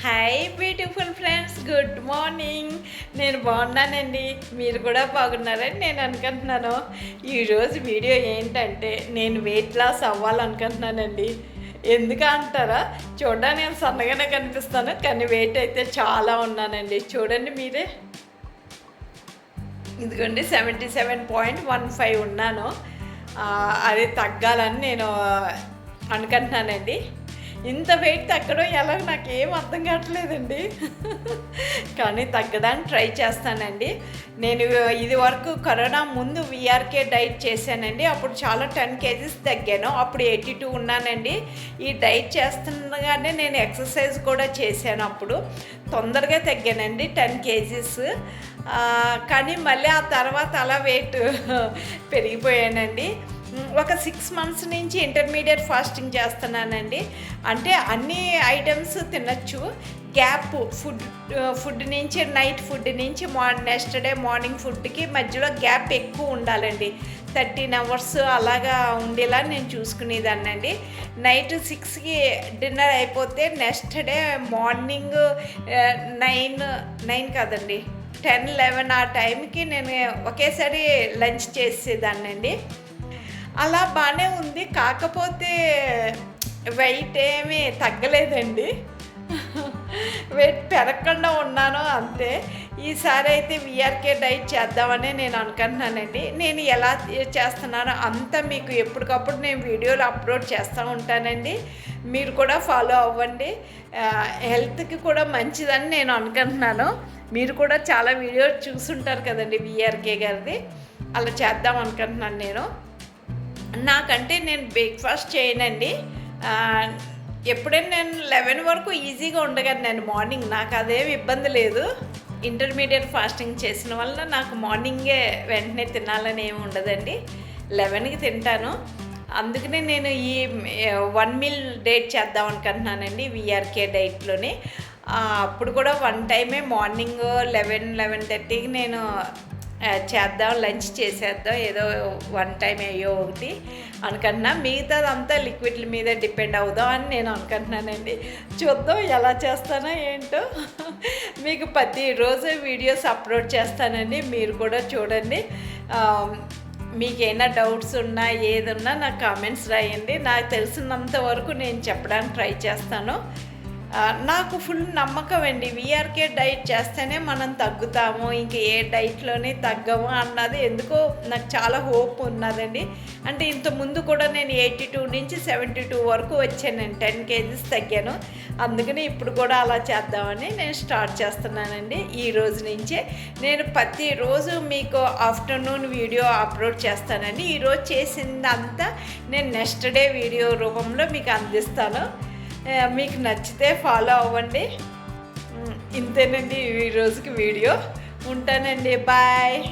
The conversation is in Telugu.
Hi beautiful friends, good morning. నేను బాగున్నానండి, మీరు కూడా బాగున్నారని నేను అనుకుంటున్నాను. ఈరోజు వీడియో ఏంటంటే నేను వెయిట్ లాస్ అవ్వాలనుకుంటున్నానండి. ఎందుకు అంటారా? చూడడానికి నేను సన్నగానే కనిపిస్తాను, కానీ వెయిట్ అయితే చాలా ఉన్నానండి. చూడండి మీరే, ఇదిగోండి 77.15 ఉన్నాను. అది తగ్గాలని నేను అనుకుంటున్నానండి. ఇంత వెయిట్ తగ్గడం ఎలా నాకేం అర్థం కావట్లేదండి. కానీ తగ్గడానికి ట్రై చేస్తానండి. నేను ఇది వరకు కరోనా ముందు విఆర్కే డైట్ చేశానండి. అప్పుడు చాలా 10 kgs తగ్గాను. అప్పుడు 82 ఉన్నానండి. ఈ డైట్ చేస్తుండగానే నేను ఎక్సర్సైజ్ కూడా చేశాను. అప్పుడు తొందరగా తగ్గానండి 10 kgs. కానీ మళ్ళీ ఆ తర్వాత అలా వెయిట్ పెరిగిపోయానండి. ఒక 6 months నుంచి ఇంటర్మీడియట్ ఫాస్టింగ్ చేస్తున్నానండి. అంటే అన్ని ఐటమ్స్ తినచ్చు. గ్యాప్ ఫుడ్ నుంచి, నైట్ ఫుడ్ నుంచి నెక్స్ట్ డే మార్నింగ్ ఫుడ్కి మధ్యలో గ్యాప్ ఎక్కువ ఉండాలండి. 13 hours అలాగా ఉండేలా నేను చూసుకునేదాన్నండి. నైట్ 6కి డిన్నర్ అయిపోతే నెక్స్ట్ డే మార్నింగ్ 9 కాదండి 10, 11 ఆ టైంకి నేను ఒకేసారి లంచ్ చేసేదాన్నండి. అలా బాగానే ఉంది. కాకపోతే వెయిట్ ఏమీ తగ్గలేదండి. వెయిట్ పెరగకుండా ఉన్నాను అంతే. ఈసారి అయితే విఆర్కే డైట్ చేద్దామని నేను అనుకుంటున్నానండి. నేను ఎలా చేస్తున్నానో అంతా మీకు ఎప్పటికప్పుడు నేను వీడియోలు అప్లోడ్ చేస్తూ ఉంటానండి. మీరు కూడా ఫాలో అవ్వండి. హెల్త్కి కూడా మంచిదని నేను అనుకుంటున్నాను. మీరు కూడా చాలా వీడియోలు చూసుంటారు కదండి విఆర్కే గారిది. అలా చేద్దాం అనుకుంటున్నాను నేను. నాకంటే నేను బ్రేక్ఫాస్ట్ చేయనండి. ఎప్పుడైనా నేను 11 వరకు ఈజీగా ఉండగలను మార్నింగ్. నాకు అదేమి ఇబ్బంది లేదు. ఇంటర్మీడియట్ ఫాస్టింగ్ చేసిన వల్ల నాకు మార్నింగే వెంటనే తినాలని ఏమి ఉండదండి. 11కి తింటాను. అందుకనే నేను ఈ 1 meal డైట్ చేద్దాం అనుకుంటున్నానండి విఆర్కే డైట్లోని. అప్పుడు కూడా 1 టైమే మార్నింగ్ 11-11:30కి నేను చేద్దాం, లంచ్ చేసేద్దాం, ఏదో 1 టైం అయ్యో ఒకటి అనుకుంటున్నా. మిగతాదంతా లిక్విడ్ల మీద డిపెండ్ అవుదాం అని నేను అనుకుంటున్నానండి. చూద్దాం ఎలా చేస్తానో ఏంటో. మీకు ప్రతిరోజు వీడియోస్ అప్లోడ్ చేస్తానండి, మీరు కూడా చూడండి. మీకేమైనా డౌట్స్ ఉన్నా ఏదున్నా నాకు కామెంట్స్ రాయండి. నాకు తెలిసినంత వరకు నేను చెప్పడానికి ట్రై చేస్తాను. నాకు ఫుల్ నమ్మకం అండి, విఆర్కే డైట్ చేస్తేనే మనం తగ్గుతాము, ఇంక ఏ డైట్లోనే తగ్గము అన్నది ఎందుకో నాకు చాలా హోప్ ఉన్నదండి. అంటే ఇంతకుముందు కూడా నేను 82 నుంచి 72 వరకు వచ్చానండి. 10 kgs తగ్గాను. అందుకని ఇప్పుడు కూడా అలా చేద్దామని నేను స్టార్ట్ చేస్తున్నానండి. ఈ రోజు నుంచే నేను ప్రతిరోజు మీకు ఆఫ్టర్నూన్ వీడియో అప్లోడ్ చేస్తానండి. ఈరోజు చేసిందంతా నేను నెక్స్ట్ డే వీడియో రూపంలో మీకు అందిస్తాను. మీకు నచ్చితే ఫాలో అవ్వండి. ఇంతేనండి ఈ రోజుకి వీడియో. ఉంటానండి, బాయ్.